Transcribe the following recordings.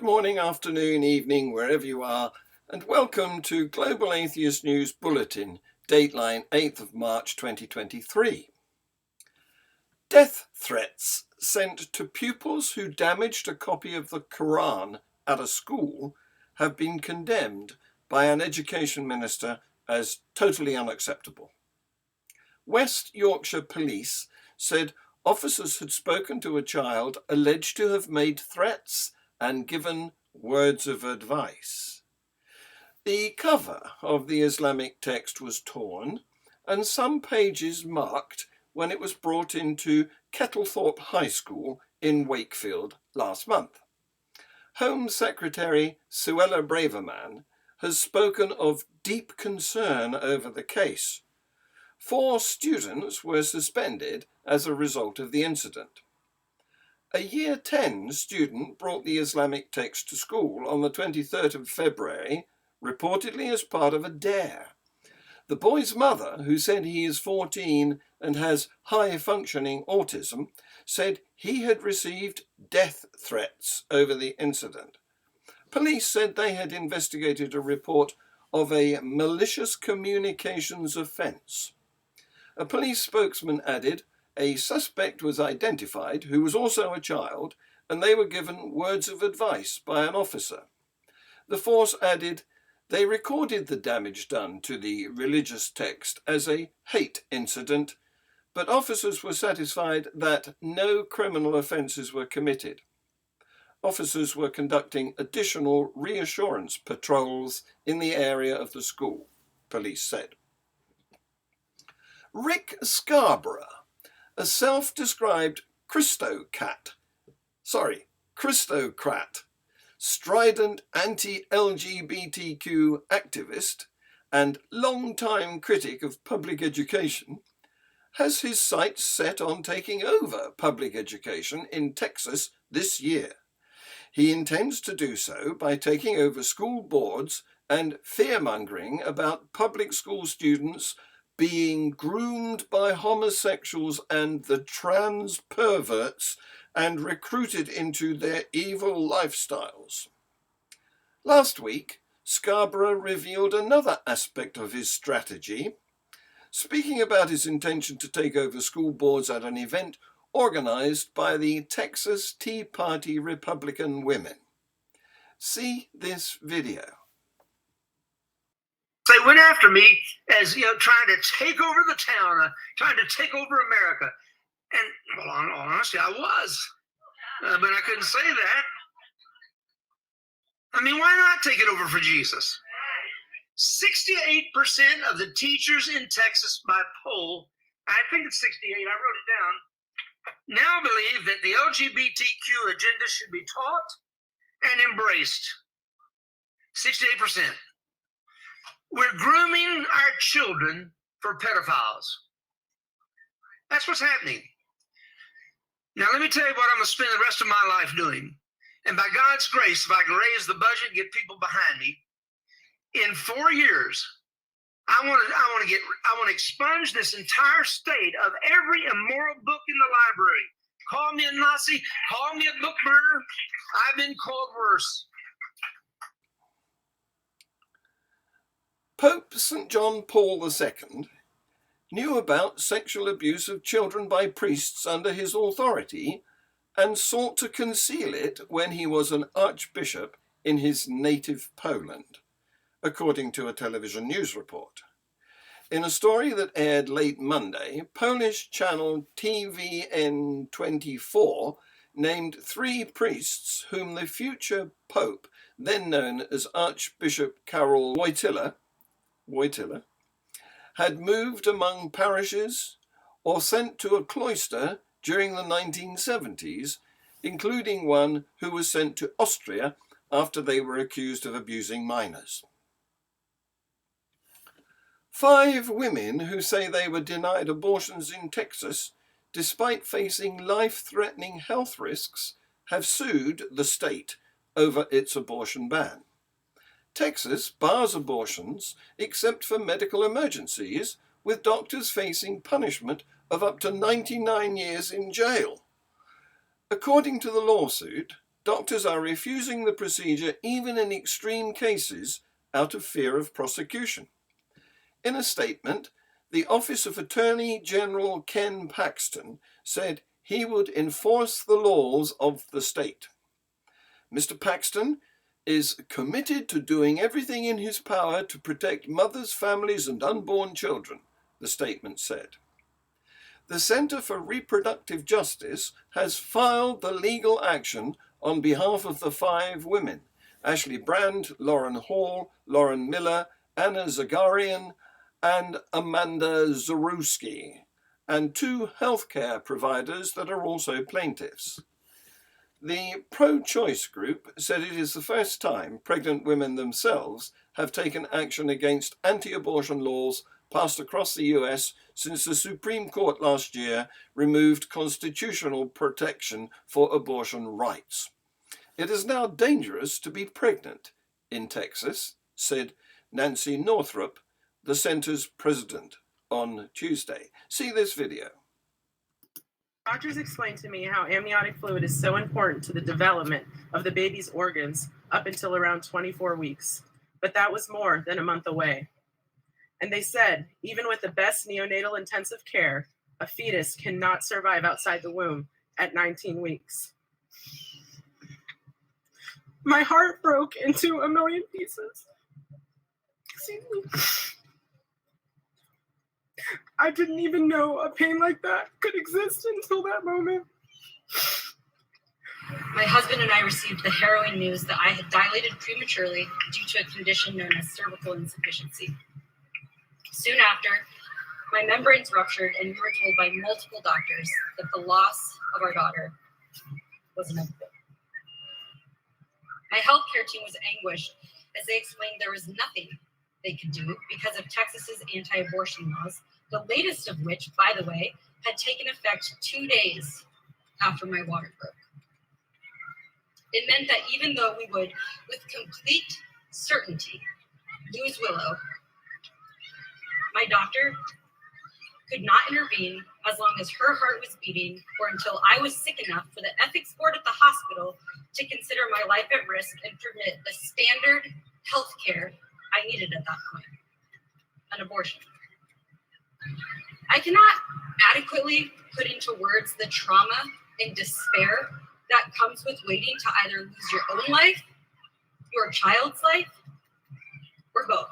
morning, afternoon, evening, wherever you are, and welcome to Global Atheist News Bulletin, dateline 8th of March 2023. Death threats sent to pupils who damaged a copy of the Quran at a school have been condemned by an education minister as totally unacceptable. West Yorkshire Police said officers had spoken to a child alleged to have made threats and given words of advice. The cover of the Islamic text was torn and some pages marked when it was brought into Kettlethorpe High School in Wakefield last month. Home Secretary Suella Braverman has spoken of deep concern over the case. 4 students were suspended as a result of the incident. A Year 10 student brought the Islamic text to school on the 23rd of February, reportedly as part of a dare. The boy's mother, who said he is 14 and has high-functioning autism, said he had received death threats over the incident. Police said they had investigated a report of a malicious communications offence. A police spokesman added, a suspect was identified who was also a child, and they were given words of advice by an officer. The force added, they recorded the damage done to the religious text as a hate incident, but officers were satisfied that no criminal offences were committed. Officers were conducting additional reassurance patrols in the area of the school, police said. Rick Scarborough, a self-described Christocrat, strident anti-LGBTQ activist and long-time critic of public education, has his sights set on taking over public education in Texas this year. He intends to do so by taking over school boards and fear-mongering about public school students being groomed by homosexuals and the trans perverts and recruited into their evil lifestyles. Last week, Scarborough revealed another aspect of his strategy, speaking about his intention to take over school boards at an event organized by the Texas Tea Party Republican women. See this video. They went after me as, trying to take over the town, trying to take over America. And, well, honestly, I was. But I couldn't say that. I mean, why not take it over for Jesus? 68% of the teachers in Texas by poll, I think it's 68, I wrote it down, now believe that the LGBTQ agenda should be taught and embraced. 68%. We're grooming our children for pedophiles. That's what's happening. Now, let me tell you what I'm going to spend the rest of my life doing. And by God's grace, if I can raise the budget and get people behind me, in 4 years, I want to expunge this entire state of every immoral book in the library. Call me a Nazi, call me a book burner. I've been called worse. Pope St. John Paul II knew about sexual abuse of children by priests under his authority and sought to conceal it when he was an archbishop in his native Poland, according to a television news report. In a story that aired late Monday, Polish channel TVN24 named 3 priests whom the future pope, then known as Archbishop Karol Wojtyla, had moved among parishes or sent to a cloister during the 1970s, including one who was sent to Austria after they were accused of abusing minors. 5 women who say they were denied abortions in Texas, despite facing life-threatening health risks, have sued the state over its abortion ban. Texas bars abortions except for medical emergencies, with doctors facing punishment of up to 99 years in jail. According to the lawsuit, doctors are refusing the procedure even in extreme cases out of fear of prosecution. In a statement, the Office of Attorney General Ken Paxton said he would enforce the laws of the state. Mr. Paxton is committed to doing everything in his power to protect mothers, families, and unborn children, the statement said. The Center for Reproductive Justice has filed the legal action on behalf of the 5 women, Ashley Brand, Lauren Hall, Lauren Miller, Anna Zagarian, and Amanda Zarewski, and 2 healthcare providers that are also plaintiffs. The pro-choice group said it is the first time pregnant women themselves have taken action against anti-abortion laws passed across the US since the Supreme Court last year removed constitutional protection for abortion rights. It is now dangerous to be pregnant in Texas, said Nancy Northrup, the center's president, on Tuesday. See this video. Doctors explained to me how amniotic fluid is so important to the development of the baby's organs up until around 24 weeks, but that was more than a month away. And they said, even with the best neonatal intensive care, a fetus cannot survive outside the womb at 19 weeks. My heart broke into a million pieces. Excuse me. I didn't even know a pain like that could exist until that moment. My husband and I received the harrowing news that I had dilated prematurely due to a condition known as cervical insufficiency. Soon after, my membranes ruptured and we were told by multiple doctors that the loss of our daughter was inevitable. My healthcare team was anguished as they explained there was nothing they could do because of Texas's anti-abortion laws, the latest of which, by the way, had taken effect 2 days after my water broke. It meant that even though we would, with complete certainty, lose Willow, my doctor could not intervene as long as her heart was beating or until I was sick enough for the ethics board at the hospital to consider my life at risk and permit the standard health care I needed at that point, an abortion. I cannot adequately put into words the trauma and despair that comes with waiting to either lose your own life, your child's life, or both.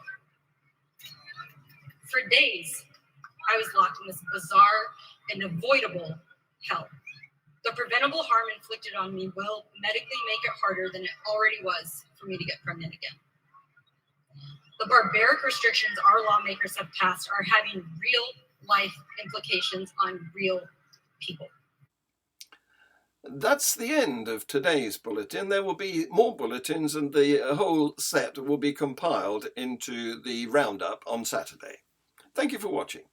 For days, I was locked in this bizarre and avoidable hell. The preventable harm inflicted on me will medically make it harder than it already was for me to get pregnant again. The barbaric restrictions our lawmakers have passed are having real life implications on real people. That's the end of today's bulletin. There will be more bulletins and the whole set will be compiled into the roundup on Saturday. Thank you for watching.